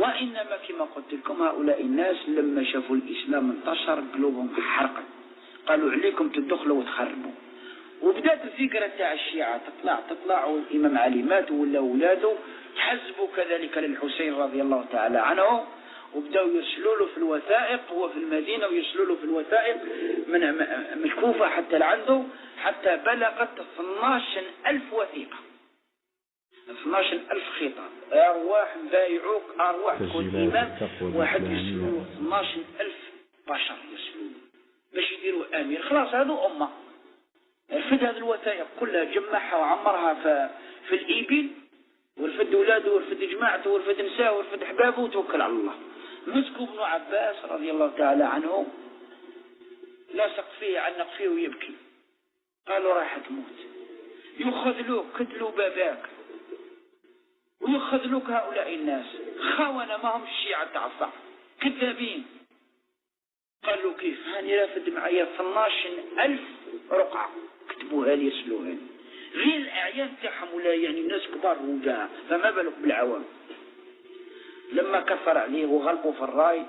وإنما كما قلت لكم هؤلاء الناس لما شافوا الإسلام انتشر قلوبهم حرقت، قالوا عليكم تدخلوا وتخربوا. وبدأت الفكرة تاع الشيعة تطلع والإمام علي مات ولا أولاده تحزبوا كذلك للحسين رضي الله تعالى عنه، وبدأوا يرسلوا له في الوثائق، هو في المدينة ويرسلوا له في الوثائق من الكوفة حتى لعنده، حتى بلغت 12,000 وثيقة، 12,000 خطاب، أرواح بايعوك، أرواح كل إمام واحد يرسلوا 12,000 بشر يرسلوا باش يديروا أمير. خلاص هذو أمة. رفد هذه الوثائق كلها جمعها وعمرها في الإبل، ورفد أولاده ورفد جماعته ورفد نساءه ورفد أحبابه وتوكل على الله. مسكوا ابن عباس رضي الله تعالى عنه، لاصق فيه عنق فيه ويبكي، قالوا راح تموت، يخذلوك كدلوا باباك ويخذلوك هؤلاء الناس خونة ما هم الشيعة تعصى كذابين. قالوا كيف؟ هاني رافد معايا 12,000 رقعة كتبوها لي يسلوها لي، غير الأعيان تاعهم ولا يعني ناس كبار وجاء، فما بالك بالعوام. لما كفر عليه وغلقوا في الراي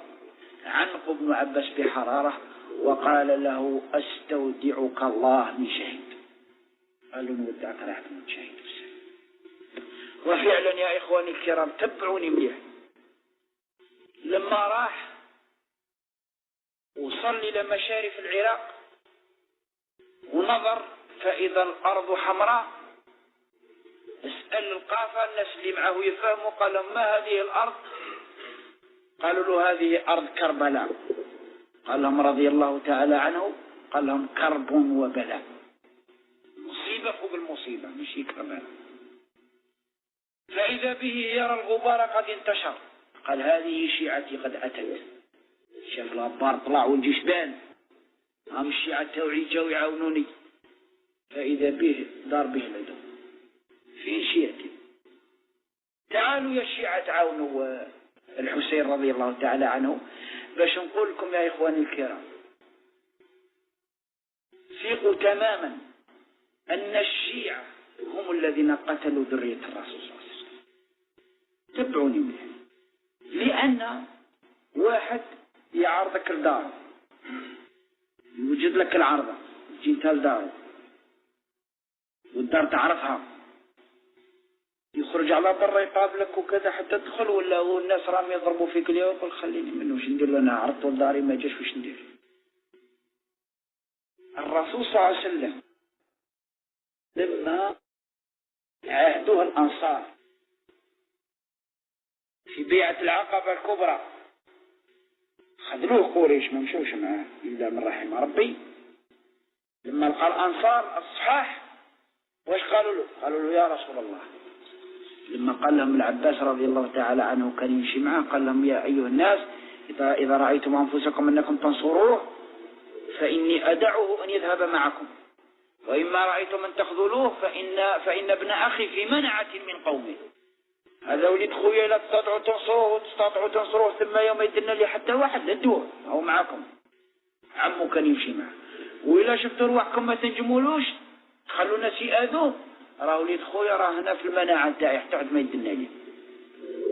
عنقوا ابن عباس بحرارة وقال له أستودعك الله من شهيد. قالوا نودعك راح تموت شهيد. وفعلا يا إخواني الكرام تبعوني مليح، لما راح وصل إلى مشارف العراق ونظر فإذا الأرض حمراء، اسأل القافة الناس اللي معه يفهموا، قال لهم ما هذه الأرض؟ قالوا له هذه أرض كربلاء. قال لهم رضي الله تعالى عنه، قال لهم كرب وبلاء، مصيبة فوق المصيبة مش كربلاء. فإذا به يرى الغبار قد انتشر، قال هذه شيعتي قد أتت. شاف الغبار طلع والجشبان، هم الشيعة التوعي جاوا يعاونوني. فإذا به دار به العدو في شيعتي. تعالوا يا الشيعة تعاونوا الحسين رضي الله تعالى عنه. باش نقول لكم يا إخواني الكرام، ثقوا تماما أن الشيعة هم الذين قتلوا ذرية الرسول صلى الله عليه وسلم. تبعوني منه، لأن واحد يعرضك لداره، يوجد لك العرضة، تجي انت لداره والدار تعرفها، يخرج على برا يقابلك وكذا حتى تدخل، ولا الناس راهم يضربوا فيك اليوم، يقول خليني منه وش ندير، انا عرضت لداري ما جاش وش ندير. الرسول صلى الله عليه وسلم لما عاهدوه الأنصار في بيعة العقبة الكبرى خذلوه قريش، ما مشوش معاه إلا من رحم ربي. لما لقى الأنصار الصحاح واش قالوا له؟ قالوا له يا رسول الله، لما قال لهم العباس رضي الله تعالى عنه كان يمشي معه، قال لهم يا أيها الناس إذا رأيتم أنفسكم أنكم تنصروه فإني أدعه أن يذهب معكم، وإما رأيتم أن تخذلوه فإن ابن أخي في منعة من قومه. هذا ولد خويا لا تستطيعوا تنصروه وتستطيعوا تنصروه ثم يوم يدنا لي حتى واحد ندوه أو معكم. عمو كان يمشي معه، وإلا شفتوا رواحكم ما تنجمولوش خلوا الناس يأذوه، راه وليد خويا راه هنا في المناعة تاعي حتى واحد ما يدنا لي.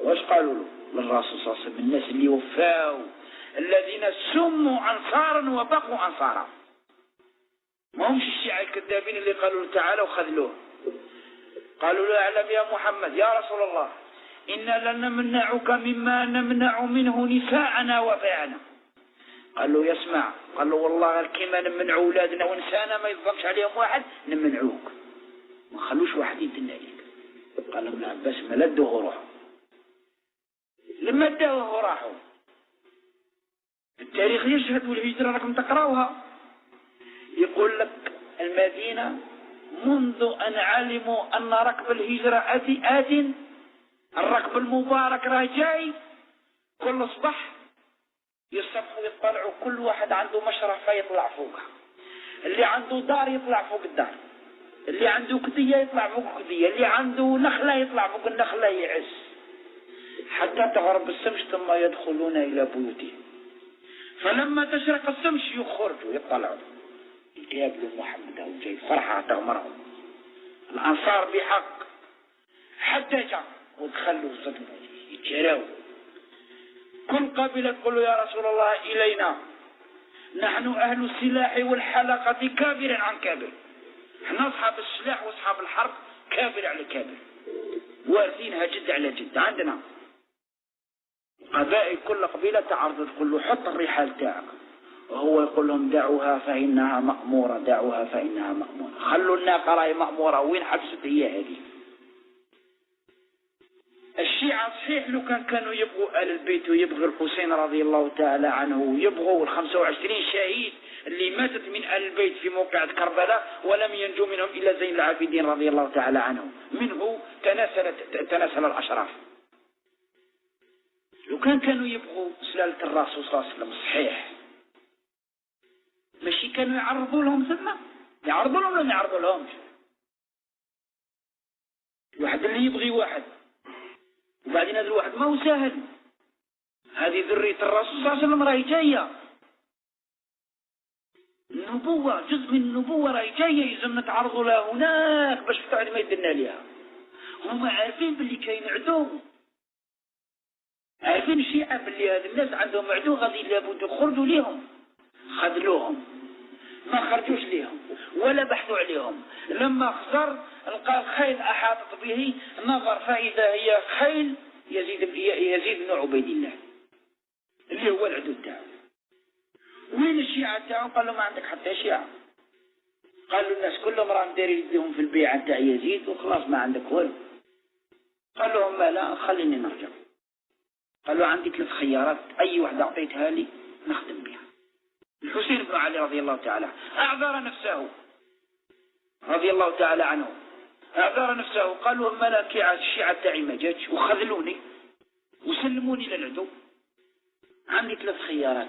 واش قالوا له؟ للرسول صلى الله عليه وسلم الناس اللي وفاوا الذين سموا أنصارا وبقوا أنصارا، ما همش الشيعة الكذابين اللي قالوا له تعالى وخذلوه. قالوا له اعلم يا محمد يا رسول الله إنا لن نمنعك مما نمنع منه نساءنا وبيعنا. قال له يسمع، قال له والله كيما نمنعوا أولادنا ونسانا ما يظلمش عليهم واحد نمنعوك، ما خلوش واحد يدنا لك. قال ابن عباس ما لدوه روحه، لما ادوه راحوا. التاريخ يشهد والهجرة راكم تقراوها، يقول لك المدينة منذ أن علموا أن ركب الهجرة آت، الركب المبارك راه جاي، كل صبح يصبحوا يطلعوا كل واحد عنده مشرفة يطلع فوقها، اللي عنده دار يطلع فوق الدار، اللي عنده كدية يطلع فوق كدية، اللي عنده نخلة يطلع فوق النخلة يعز حتى تغرب الشمس ثم يدخلون إلى بيوتهم. فلما تشرق الشمس يخرجوا يطلعوا يقابلوا محمد أو جاي فرحة تغمرهم الأنصار بحق، حتى جاء ودخلوا صدموا يتجراوا كل قبيلة تقول له يا رسول الله إلينا، نحن أهل السلاح والحلقة كابر عن كابر، احنا أصحاب السلاح وأصحاب الحرب كابر على كابر، وارثينها جد على جد عندنا. قبائل كل قبيلة تعرض تقول له حط الرحال تاعك، وهو يقول لهم دعوها فإنها مأمورة، دعوها فإنها مأمورة، خلوا الناقة راهي مأمورة، وين حبست هي هذه؟ الشيعة صحيح لو كانوا يبغوا آل البيت ويبغوا الحسين رضي الله تعالى عنه ويبغوا 25 شهيد اللي ماتت من آل البيت في موقعة كربلاء ولم ينجو منهم إلا زين العابدين رضي الله تعالى عنه، منه تناسل الأشراف. لو كانوا يبغوا سلالة الرسول صلى الله عليه وسلم صحيح، ماشي كانوا يعرضوا لهم ثم يعرضوا لهم ولا ما يعرضوا لهمش؟ الواحد اللي يبغي واحد وبعدين هذا الواحد ما هو سهل، هذه ذرية الرسول صلى الله عليه وسلم راهي جاية، النبوة جزء من النبوة راهي جاية، يلزم نتعرضوا لها هناك باش بعد ما يدنا لها. هما عارفين باللي كاين عدو، عارفين الشيعة باللي هذا الناس عندهم عدو غادي لابد يخرجوا ليهم، خذلوهم ما خرجوش ليهم ولا بحثوا عليهم. لما خسر لقى الخيل أحاطت به، نظر فإذا هي خيل يزيد بن عبيد الله اللي هو العدو تاعه. وين الشيعة تاعه؟ قال له ما عندك حتى شيعة، قالوا الناس كلهم راهم دايرين يديهم في البيعة تاع يزيد وخلاص ما عندك والو. قال لهم ما لا خليني نرجع. قال له عندي 3 خيارات، أي واحدة أعطيتها لي نخدم بها. الحسين بن علي رضي الله تعالى أعذر نفسه رضي الله تعالى عنه، أعذر نفسه، قالوا أما لا كي الشيعة تاعي ما جاتش وخذلوني وسلموني للعدو، عندي 3 خيارات،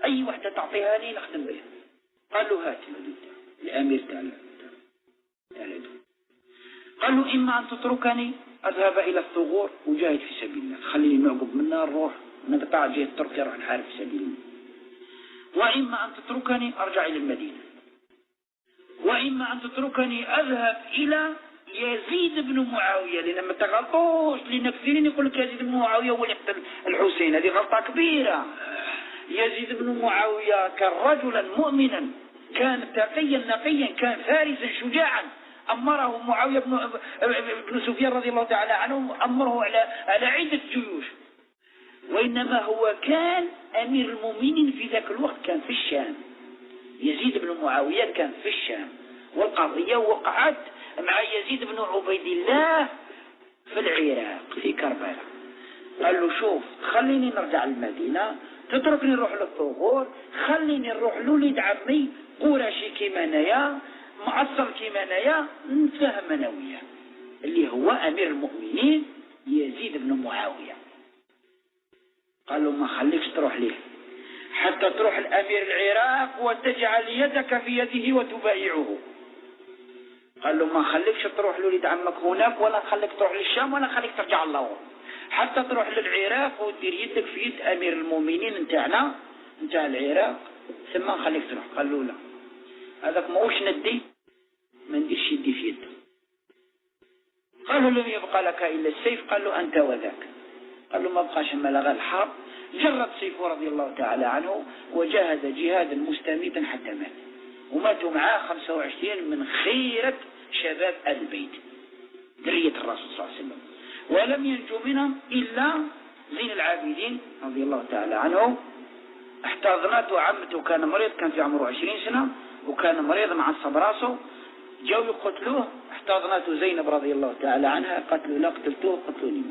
أي واحدة تعطيها لي نخدم بها. قال له هات الأمير تاع العدو، قال له إما أن تتركني أذهب إلى الثغور وجاهد في سبيل الله، خليني نعقب منا نروح نقطع جهة تركيا نروح نحارب في سبيل الله، وإما أن تتركني أرجع إلى المدينة، وإما أن تتركني أذهب إلى يزيد بن معاوية، لأن ما تغلطوش، لأن كثيرين يقول لك يزيد بن معاوية هو اللي قتل الحسين، هذه غلطة كبيرة. يزيد بن معاوية كان رجلا مؤمنا، كان تقيا نقيا، كان فارسا شجاعا، أمره معاوية بن سفيان رضي الله تعالى عنه، أمره على عدة جيوش، وإنما هو كان أمير المؤمنين في ذاك الوقت، كان في الشام. يزيد بن معاوية كان في الشام، والقضية وقعت مع يزيد بن عبيد الله في العراق في كربلاء. قال له شوف خليني نرجع المدينة، تتركني نروح للثغور، خليني نروح لوليد عمي قرشي كيما انايا، معصر كيما انايا، نتفاهم انا وياه، اللي هو أمير المؤمنين يزيد بن معاوية. قال له ما خليكش تروح ليه حتى تروح الأمير العراق وتجعل يدك في يده وتبايعه. قال له ما خليكش تروح لوليد عمك هناك، ولا خليك تروح للشام، ولا خليك ترجع الله، حتى تروح للعراق ودير يدك في يد أمير المؤمنين نتاعنا نتاع العراق ثم خليك تروح. قال له لا، هذاك ماهوش ندي، ما نديرش يدي في يده. قال له لم يبقى لك إلا السيف. قال له أنت وذاك. قال له ما بقاش اما لغى الحرب، جرد سيفه رضي الله تعالى عنه وجاهد جهادا مستميتا حتى مات، وماتوا معاه 25 من خيرة شباب آل البيت ذرية الرسول صلى الله عليه وسلم، ولم ينجو منهم إلا زين العابدين رضي الله تعالى عنه. احتضنته عمته، كان مريض، كان في عمره 20 سنة وكان مريض معصب راسه، جاءوا يقتلوه، احتضنته زينب رضي الله تعالى عنها، قتلوا لا قتلتوه قتلوني.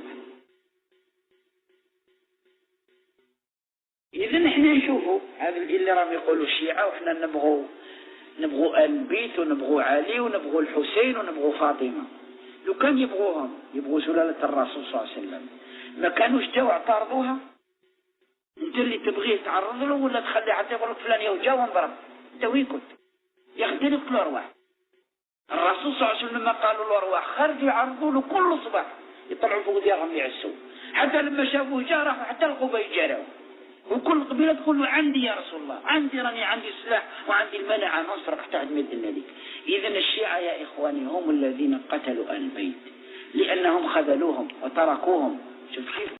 إذا احنا نشوفوا هذا اللي راهم يقولوا الشيعة، وإحنا نبغوا آل البيت ونبغوا علي ونبغوا الحسين ونبغوا فاطمة. لو كان يبغوا سلالة الرسول صلى الله عليه وسلم ما كانوش جاوا اعترضوها. انت اللي تبغيه تعرض له ولا تخلي حتى يقول لك فلان يوجا ونضرب، انت وين كنت؟ ياخذ لك الارواح. الرسول صلى الله عليه وسلم لما قالوا الارواح خرجوا يعرضوا له كل صباح، يطلعوا فوق ديارهم يعسوا، حتى لما شافوه جا راحوا حتى القبه يجاروا، وكل قبيله تقول له عندي يا رسول الله، راني عندي السلاح وعندي المنع نصرك حتى عند مدنا لك. اذا الشيعة يا اخواني هم الذين قتلوا آل البيت لانهم خذلوهم وتركوهم. شوف كيف